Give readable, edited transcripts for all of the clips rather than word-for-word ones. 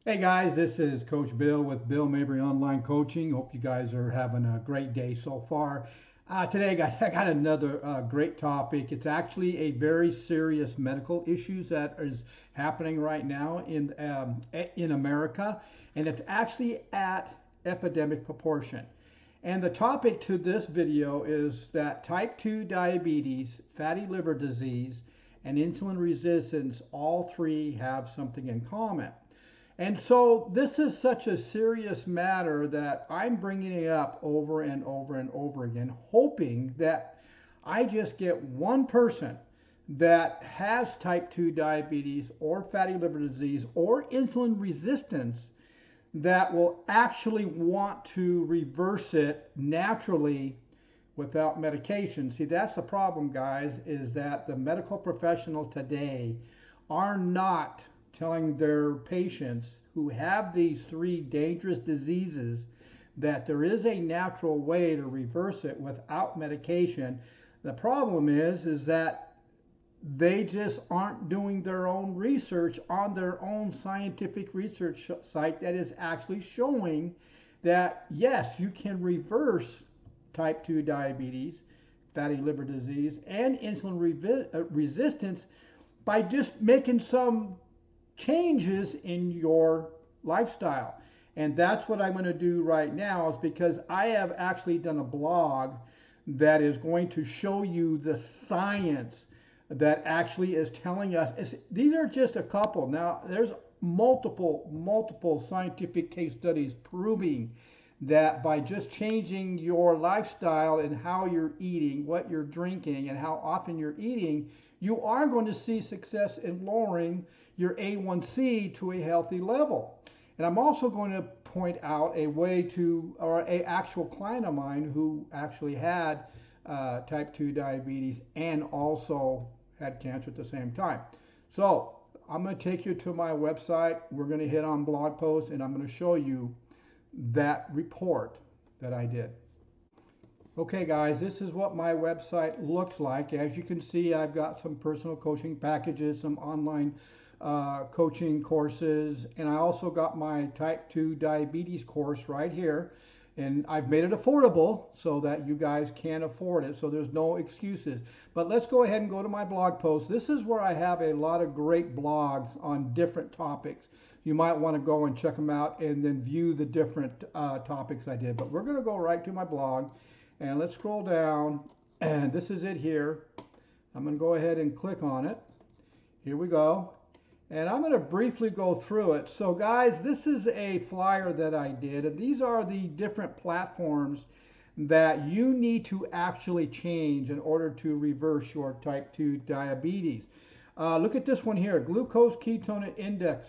Hey guys, this is Coach Bill with Bill Mabry Online Coaching. Hope you guys are having a great day so far. Today, guys, I got another great topic. It's actually a very serious medical issues that is happening right now in America, and it's actually at epidemic proportion. And the topic to this video is that type 2 diabetes, fatty liver disease, and insulin resistance, all three have something in common. And so this is such a serious matter that I'm bringing it up over and over and over again, hoping that I just get one person that has type 2 diabetes or fatty liver disease or insulin resistance that will actually want to reverse it naturally without medication. See, that's the problem, guys, is that the medical professionals today are not telling their patients who have these three dangerous diseases that there is a natural way to reverse it without medication. The problem is that they just aren't doing their own research on their own scientific research site that is actually showing that yes, you can reverse type 2 diabetes, fatty liver disease, and insulin resistance by just making some changes in your lifestyle. And that's what I'm going to do right now, is because I have actually done a blog that is going to show you the science that actually is telling us. These are just a couple. Now, there's multiple scientific case studies proving that by just changing your lifestyle and how you're eating, what you're drinking, and how often you're eating, you are going to see success in lowering your A1C to a healthy level. And I'm also going to point out a way to, or a actual client of mine who actually had type 2 diabetes and also had cancer at the same time. So I'm going to take you to my website. We're going to hit on blog posts, and I'm going to show you that report that I did. Okay guys, this is what my website looks like. As you can see, I've got some personal coaching packages, some online coaching courses, and I also got my type 2 diabetes course right here. And I've made it affordable so that you guys can afford it, so there's no excuses. But let's go ahead and go to my blog post. This is where I have a lot of great blogs on different topics. You might want to go and check them out and then view the different topics I did. But we're going to go right to my blog, and let's scroll down, and this is it here. I'm going to go ahead and click on it. Here we go. And I'm going to briefly go through it. So guys, this is a flyer that I did, and these are the different platforms that you need to actually change in order to reverse your type 2 diabetes. Look at this one here, glucose ketone index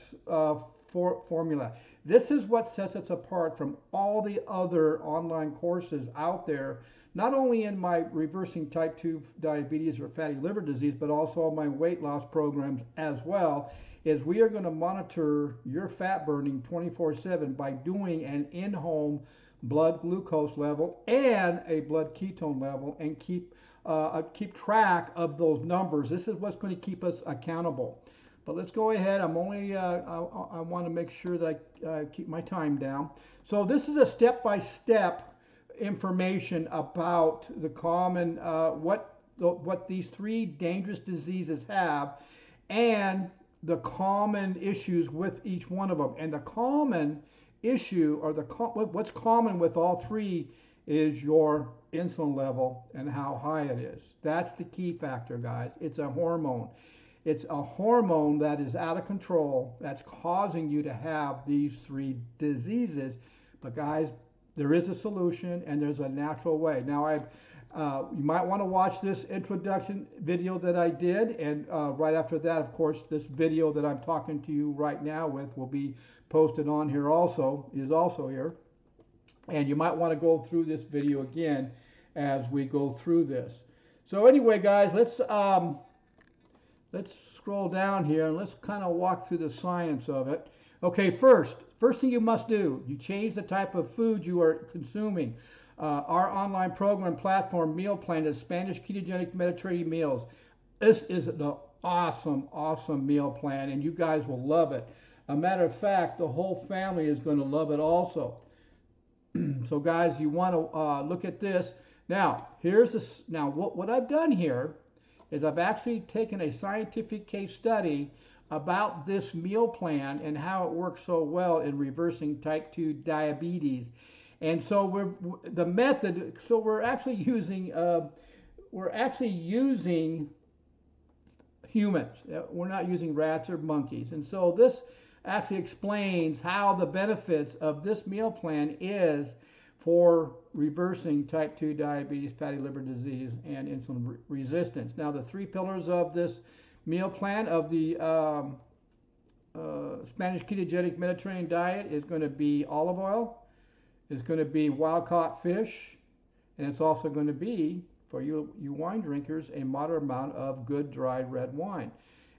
formula. This is what sets us apart from all the other online courses out there, not only in my reversing type 2 diabetes or fatty liver disease, but also my weight loss programs as well. Is we are going to monitor your fat burning 24/7 by doing an in-home blood glucose level and a blood ketone level, and keep track of those numbers. This is what's going to keep us accountable. But let's go ahead. I want to make sure that I keep my time down. So this is a step-by-step information about the common what these three dangerous diseases have, and the common issues with each one of them. And the common issue, or what's common with all three, is your insulin level and how high it is. That's the key factor, guys. It's a hormone. It's a hormone that is out of control that's causing you to have these three diseases. But guys, there is a solution, and there's a natural way. Now, you might want to watch this introduction video that I did, and right after that, of course, this video that I'm talking to you right now with will be posted on here also, is also here. And you might want to go through this video again as we go through this. So anyway, guys, let's scroll down here and let's kind of walk through the science of it. Okay, first thing you must do, you change the type of food you are consuming. Our online program platform meal plan is Spanish ketogenic Mediterranean meals. This is an awesome meal plan, and you guys will love it. A matter of fact, the whole family is going to love it also. So guys, you want to look at this. Now, here's this. Now, what I've done here is I've actually taken a scientific case study about this meal plan and how it works so well in reversing type 2 diabetes. And so the method. So we're actually using humans. We're not using rats or monkeys. And so this actually explains how the benefits of this meal plan is for reversing type 2 diabetes, fatty liver disease, and insulin resistance. Now, the three pillars of this meal plan of the Spanish ketogenic Mediterranean diet is going to be olive oil, it's going to be wild-caught fish, and it's also going to be, for you wine drinkers, a moderate amount of good dried red wine.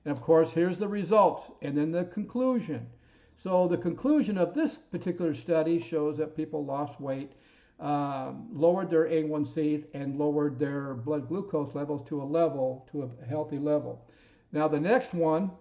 And of course, here's the results and then the conclusion. So the conclusion of this particular study shows that people lost weight, lowered their A1Cs, and lowered their blood glucose levels to a healthy level. Now the next one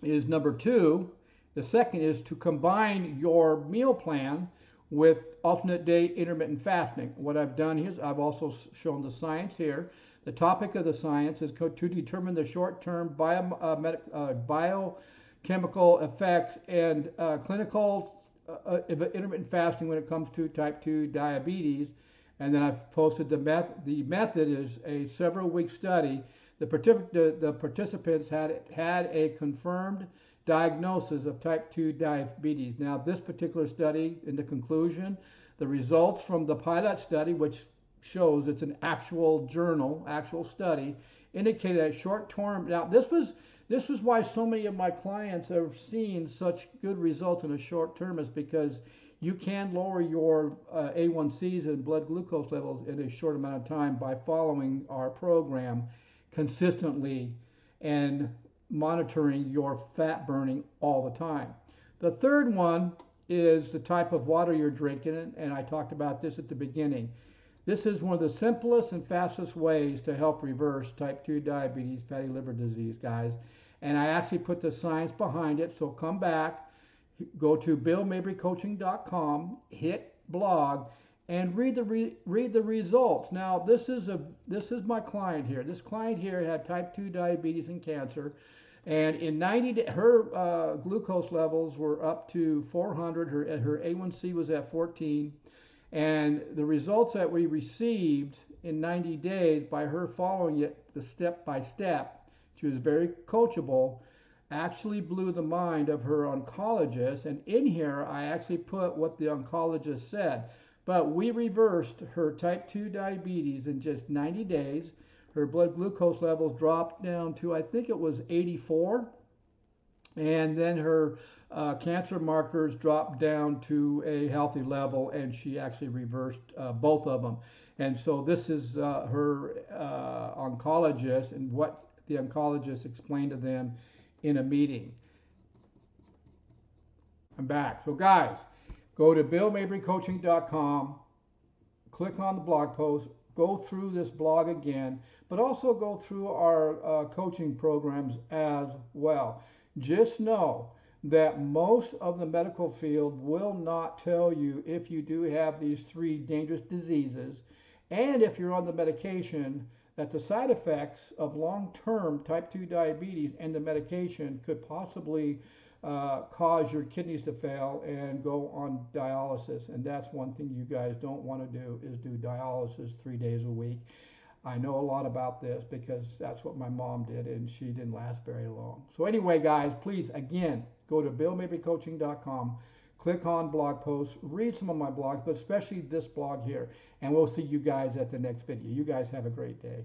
is number 2. The second is to combine your meal plan with alternate day intermittent fasting. What I've done here is I've also shown the science here. The topic of the science is to determine the short-term biochemical effects and clinical intermittent fasting when it comes to type 2 diabetes. And then I've posted the method. The method is a several-week study. The participants had a confirmed diagnosis of type 2 diabetes. Now, this particular study, in the conclusion, the results from the pilot study, which shows it's an actual journal, actual study, indicated that short-term. Now, this is why so many of my clients have seen such good results in a short term, is because you can lower your A1Cs and blood glucose levels in a short amount of time by following our program consistently and monitoring your fat burning all the time. The third one is the type of water you're drinking, and I talked about this at the beginning. This is one of the simplest and fastest ways to help reverse type 2 diabetes, fatty liver disease, guys. And I actually put the science behind it, so come back, go to billmabrycoaching.com, hit blog, and read the results. Now, this is my client here. This client here had type 2 diabetes and cancer, and in 90 days, her glucose levels were up to 400. Her A1C was at 14, and the results that we received in 90 days by her following it the step by step, she was very coachable, actually blew the mind of her oncologist. And in here, I actually put what the oncologist said. But we reversed her type 2 diabetes in just 90 days. Her blood glucose levels dropped down to, I think it was 84. And then her cancer markers dropped down to a healthy level, and she actually reversed both of them. And so this is her oncologist and what the oncologist explained to them in a meeting. I'm back. So guys, go to billmabrycoaching.com, click on the blog post, go through this blog again, but also go through our coaching programs as well. Just know that most of the medical field will not tell you if you do have these 3 dangerous diseases, and if you're on the medication, that the side effects of long-term type 2 diabetes and the medication could possibly cause your kidneys to fail and go on dialysis. And that's one thing you guys don't want to do, is do dialysis 3 days a week. I know a lot about this because that's what my mom did, and she didn't last very long. So anyway, guys, please, again, go to billmabrycoaching.com, click on blog posts, read some of my blogs, but especially this blog here, and we'll see you guys at the next video. You guys have a great day.